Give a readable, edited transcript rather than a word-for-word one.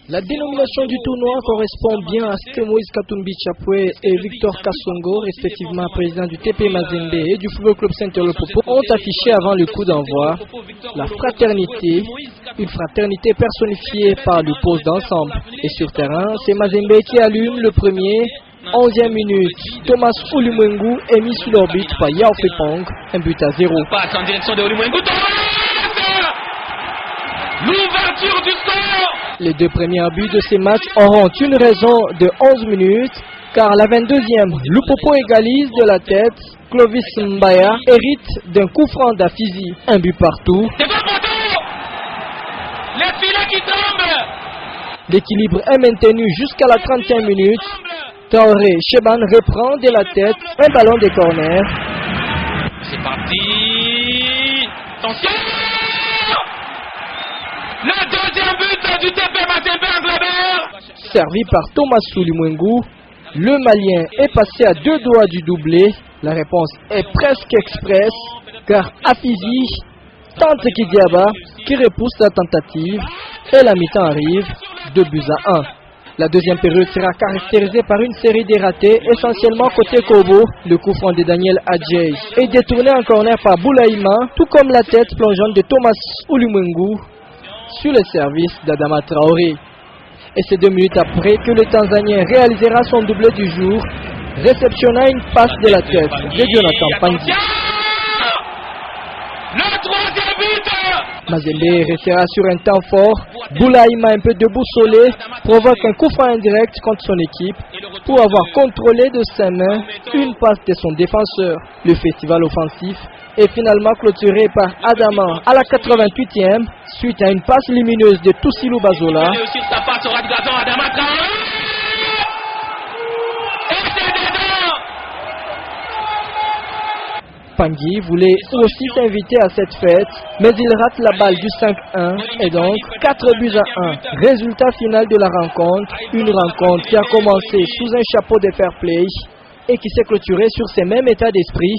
La dénomination du tournoi correspond bien à ce que Moïse Katumbi Chapwe et Victor Kassongo, respectivement présidents du TP Mazembe et du Football Club Saint-Olopopo, ont affiché avant le coup d'envoi la fraternité, une fraternité personnifiée par le pose d'ensemble. Et sur terrain, c'est Mazembe qui allume le premier. 11e minute, Thomas Oulimwengu est mis sur l'orbite par Yao Fepong, un but à 0. Passe en direction de Oulimwengu. L'ouverture du score. Les deux premiers buts de ces matchs auront une raison de 11 minutes, car la 22e, Lupopo égalise de la tête, Clovis Mbaya hérite d'un coup franc d'Afizi, un but partout. Les filets qui tombent. L'équilibre est maintenu jusqu'à la 31e minute. Traoré Cheban reprend de la tête un ballon des corners. C'est parti. Attention. Le deuxième but du TP Mazembe Anglebert. Servi par Thomas Oulimwengu, le Malien est passé à 2 doigts du doublé. La réponse est presque express, car Afizi tente Kidiaba qui repousse la tentative et la mi-temps arrive, 2 buts à 1. La deuxième période sera caractérisée par une série de ratés, essentiellement côté Kobo. Le coup franc de Daniel Adjei est détourné en corner par Boulaïma, tout comme la tête plongeante de Thomas Oulimwengu sur le service d'Adama Traoré. Et c'est 2 minutes après que le Tanzanien réalisera son doublé du jour, réceptionnant une passe de la tête de Jonathan Panzi. Le troisième but. Mazembe restera sur un temps fort. Boulaïma, un peu déboussolé, provoque un coup franc indirect contre son équipe pour avoir contrôlé de sa main une passe de son défenseur. Le festival offensif est finalement clôturé par Adama à la 88e suite à une passe lumineuse de Toussilou Bazola. Pangui voulait aussi s'inviter à cette fête, mais il rate la balle du 5-1 et donc 4 buts à 1. Résultat final de la rencontre, une rencontre qui a commencé sous un chapeau de fair play et qui s'est clôturée sur ces mêmes états d'esprit.